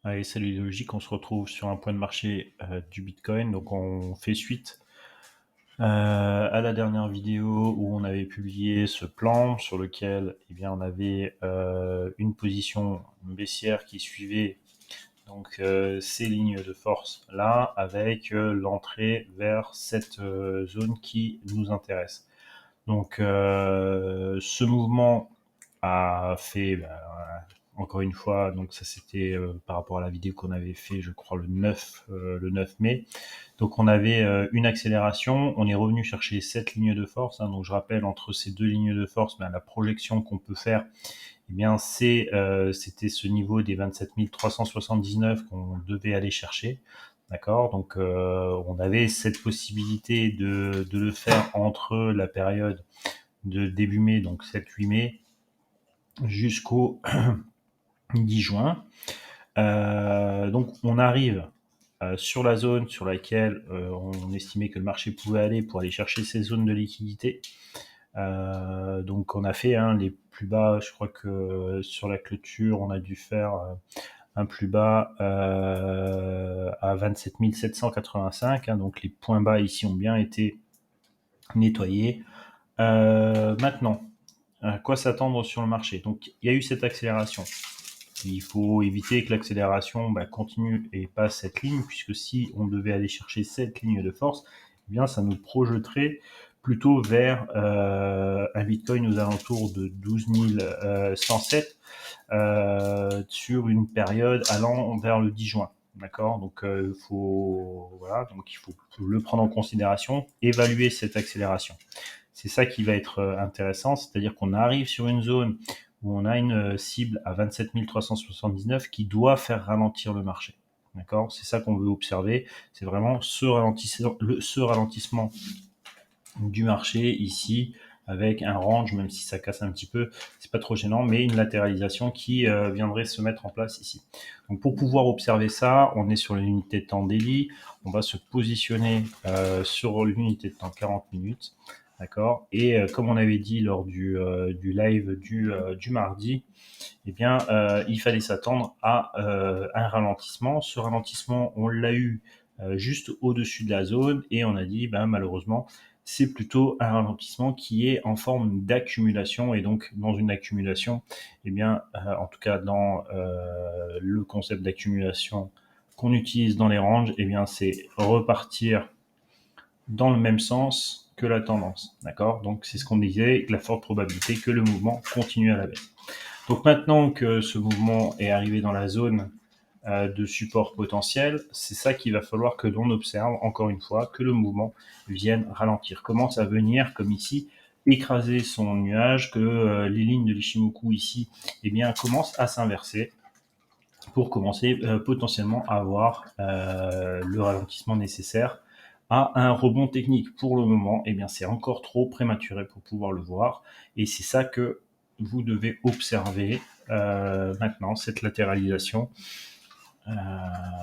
Allez, salut les logiques, on se retrouve sur un point de marché du Bitcoin. Donc on fait suite à la dernière vidéo où on avait publié ce plan sur lequel on avait une position baissière qui suivait donc ces lignes de force là avec l'entrée vers cette zone qui nous intéresse. Donc ce mouvement a fait encore une fois, donc ça c'était par rapport à la vidéo qu'on avait fait, je crois le 9 mai. Donc on avait une accélération, on est revenu chercher cette ligne de force. Donc je rappelle, entre ces deux lignes de force, la projection qu'on peut faire, c'était ce niveau des 27 379 qu'on devait aller chercher. D'accord. Donc on avait cette possibilité de le faire entre la période de début mai, donc 7-8 mai, jusqu'au 10 juin. Donc on arrive sur la zone sur laquelle on estimait que le marché pouvait aller pour aller chercher ces zones de liquidité. Donc on a fait les plus bas, je crois que sur la clôture, on a dû faire un plus bas à 27 785. Donc les points bas ici ont bien été nettoyés. Maintenant, à quoi s'attendre sur le marché? Donc il y a eu cette accélération. Il faut éviter que l'accélération continue et passe cette ligne, puisque si on devait aller chercher cette ligne de force, ça nous projeterait plutôt vers un Bitcoin aux alentours de 12 107 sur une période allant vers le 10 juin. D'accord. Donc il faut le prendre en considération, évaluer cette accélération. C'est ça qui va être intéressant, c'est-à-dire qu'on arrive sur une zone où on a une cible à 27 379 qui doit faire ralentir le marché. D'accord. C'est ça qu'on veut observer, c'est vraiment ce ralentissement du marché ici, avec un range, même si ça casse un petit peu, c'est pas trop gênant, mais une latéralisation qui viendrait se mettre en place ici. Donc pour pouvoir observer ça, on est sur l'unité de temps daily, on va se positionner sur l'unité de temps 40 minutes, d'accord. Et comme on avait dit lors du live du mardi, il fallait s'attendre à un ralentissement. Ce ralentissement, on l'a eu juste au-dessus de la zone, et on a dit malheureusement c'est plutôt un ralentissement qui est en forme d'accumulation. Et donc dans une accumulation, en tout cas dans le concept d'accumulation qu'on utilise dans les ranges, c'est repartir dans le même sens que la tendance. D'accord. Donc c'est ce qu'on disait, la forte probabilité que le mouvement continue à la baisse. Donc maintenant que ce mouvement est arrivé dans la zone de support potentiel, c'est ça qu'il va falloir que l'on observe, encore une fois, que le mouvement vienne ralentir, commence à venir, comme ici, écraser son nuage, que les lignes de l'Ishimoku ici commencent à s'inverser pour commencer potentiellement à avoir le ralentissement nécessaire à un rebond technique. Pour le moment, c'est encore trop prématuré pour pouvoir le voir, et c'est ça que vous devez observer maintenant, cette latéralisation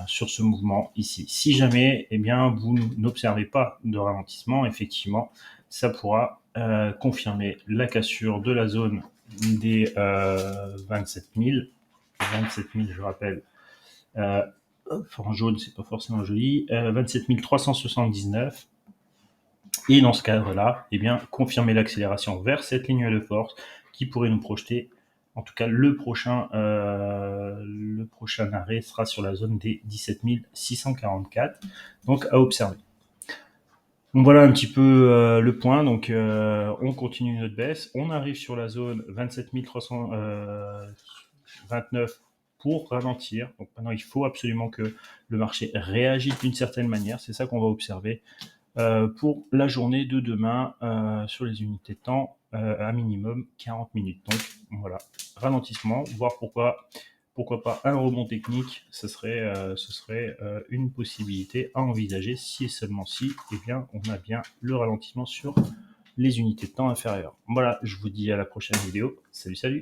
sur ce mouvement ici. Si jamais vous n'observez pas de ralentissement, effectivement, ça pourra confirmer la cassure de la zone des 27 000. 27 000, je rappelle, en jaune, c'est pas forcément joli, 27 379. Et dans ce cadre-là, confirmer l'accélération vers cette ligne de force qui pourrait nous projeter, en tout cas le prochain arrêt sera sur la zone des 17 644, donc à observer. Donc voilà un petit peu le point. Donc on continue notre baisse, on arrive sur la zone 27 329 pour ralentir. Donc maintenant il faut absolument que le marché réagisse d'une certaine manière, c'est ça qu'on va observer pour la journée de demain sur les unités de temps à minimum 40 minutes. Donc voilà, ralentissement, voire pourquoi pas un rebond technique, ce serait une possibilité à envisager, si et seulement si on a bien le ralentissement sur les unités de temps inférieures. Voilà, je vous dis à la prochaine vidéo. Salut, salut.